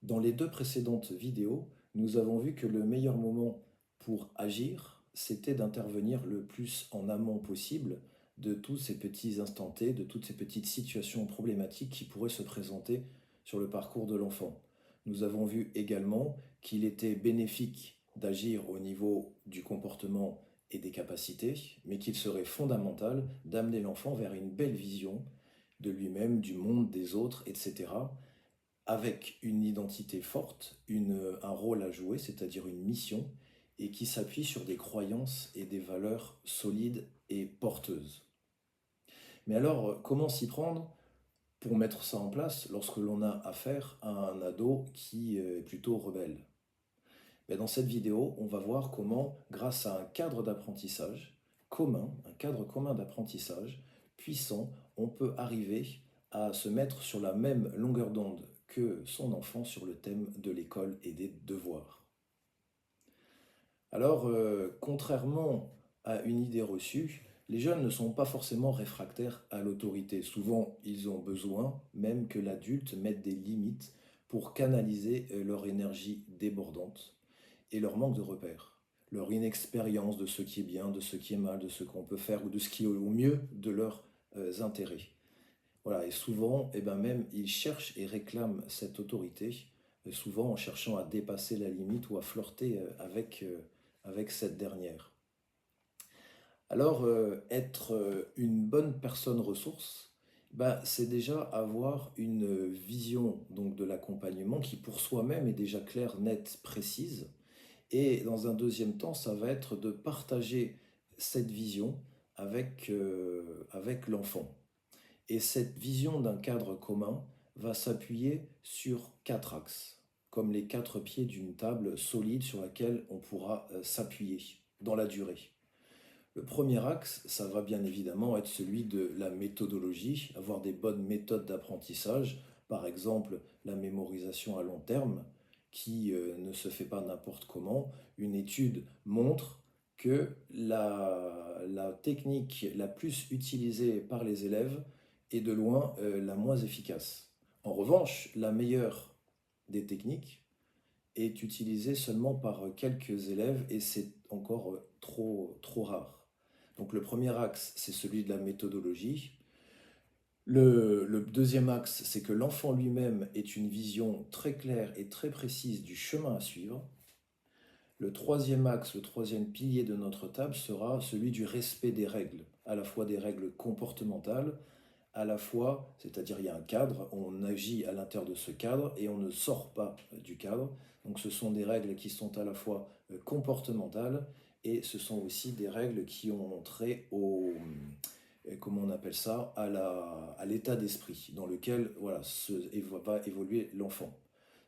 Dans les deux précédentes vidéos, nous avons vu que le meilleur moment pour agir, c'était d'intervenir le plus en amont possible de tous ces petits instants T, de toutes ces petites situations problématiques qui pourraient se présenter sur le parcours de l'enfant. Nous avons vu également qu'il était bénéfique d'agir au niveau du comportement et des capacités, mais qu'il serait fondamental d'amener l'enfant vers une belle vision de lui-même, du monde, des autres, etc., avec une identité forte, un rôle à jouer, c'est-à-dire une mission, et qui s'appuie sur des croyances et des valeurs solides et porteuses. Mais alors, comment s'y prendre pour mettre ça en place lorsque l'on a affaire à un ado qui est plutôt rebelle? Dans cette vidéo, on va voir comment, grâce à un cadre d'apprentissage commun, un cadre commun d'apprentissage puissant, on peut arriver à se mettre sur la même longueur d'onde que son enfant sur le thème de l'école et des devoirs. Alors, contrairement à une idée reçue, les jeunes ne sont pas forcément réfractaires à l'autorité. Souvent, ils ont besoin même que l'adulte mette des limites pour canaliser leur énergie débordante et leur manque de repères, leur inexpérience de ce qui est bien, de ce qui est mal, de ce qu'on peut faire ou de ce qui est au mieux de leurs intérêts. Voilà, et souvent, même, ils cherchent et réclament cette autorité, souvent en cherchant à dépasser la limite ou à flirter avec cette dernière. Alors, être une bonne personne ressource, c'est déjà avoir une vision donc, de l'accompagnement qui pour soi-même est déjà claire, nette, précise. Et dans un deuxième temps, ça va être de partager cette vision avec l'enfant. Et cette vision d'un cadre commun va s'appuyer sur quatre axes, comme les quatre pieds d'une table solide sur laquelle on pourra s'appuyer dans la durée. Le premier axe, ça va bien évidemment être celui de la méthodologie, avoir des bonnes méthodes d'apprentissage, par exemple la mémorisation à long terme, qui ne se fait pas n'importe comment. Une étude montre que la technique la plus utilisée par les élèves est de loin la moins efficace. En revanche, la meilleure des techniques est utilisée seulement par quelques élèves et c'est encore trop rare. Donc le premier axe, c'est celui de la méthodologie. Le deuxième axe, c'est que l'enfant lui-même ait une vision très claire et très précise du chemin à suivre. Le troisième axe, le troisième pilier de notre table sera celui du respect des règles, à la fois des règles comportementales, à la fois, c'est-à-dire il y a un cadre, on agit à l'intérieur de ce cadre et on ne sort pas du cadre. Donc ce sont des règles qui sont à la fois comportementales et ce sont aussi des règles qui ont trait au, comment on appelle ça, à l'état d'esprit dans lequel voilà, va évoluer l'enfant.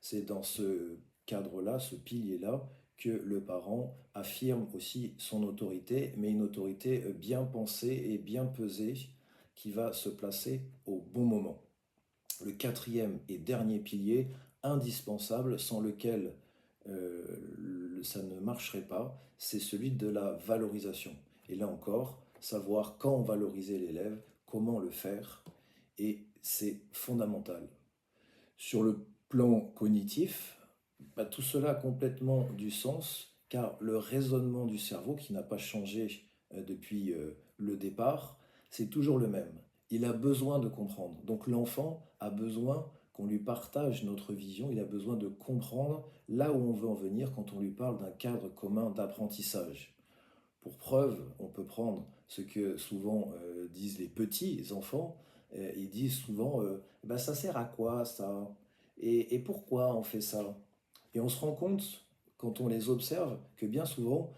C'est dans ce cadre-là, ce pilier-là, que le parent affirme aussi son autorité, mais une autorité bien pensée et bien pesée qui va se placer au bon moment. Le quatrième et dernier pilier, indispensable, sans lequel ça ne marcherait pas, c'est celui de la valorisation. Et là encore, savoir quand valoriser l'élève, comment le faire, et c'est fondamental. Sur le plan cognitif, tout cela a complètement du sens, car le raisonnement du cerveau, qui n'a pas changé depuis le départ, c'est toujours le même. Il a besoin de comprendre. Donc l'enfant a besoin qu'on lui partage notre vision, il a besoin de comprendre là où on veut en venir quand on lui parle d'un cadre commun d'apprentissage. Pour preuve, on peut prendre ce que souvent disent les petits enfants. Ils disent souvent ça sert à quoi ça et pourquoi on fait ça? Et on se rend compte, quand on les observe, que bien souvent,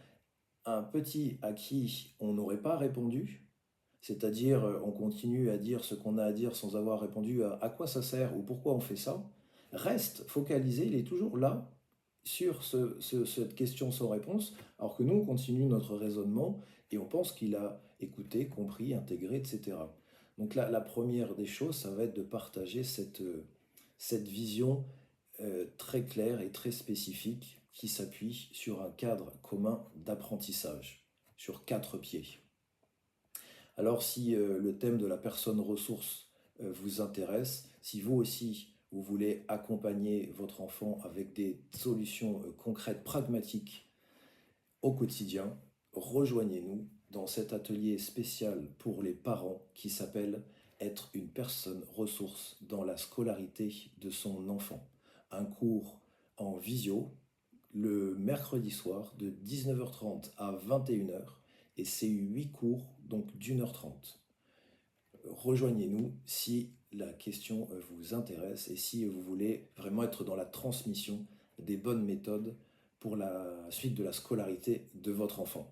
un petit à qui on n'aurait pas répondu, c'est-à-dire on continue à dire ce qu'on a à dire sans avoir répondu à quoi ça sert ou pourquoi on fait ça, reste focalisé, il est toujours là sur cette question sans réponse, alors que nous, on continue notre raisonnement et on pense qu'il a écouté, compris, intégré, etc. Donc là, la première des choses, ça va être de partager cette vision très claire et très spécifique qui s'appuie sur un cadre commun d'apprentissage, sur quatre pieds. Alors si le thème de la personne ressource vous intéresse, si vous aussi vous voulez accompagner votre enfant avec des solutions concrètes, pragmatiques au quotidien, rejoignez-nous dans cet atelier spécial pour les parents qui s'appelle Être une personne ressource dans la scolarité de son enfant. Un cours en visio le mercredi soir de 19h30 à 21h et c'est 8 cours donc d'1h30. Rejoignez-nous si la question vous intéresse et si vous voulez vraiment être dans la transmission des bonnes méthodes pour la suite de la scolarité de votre enfant.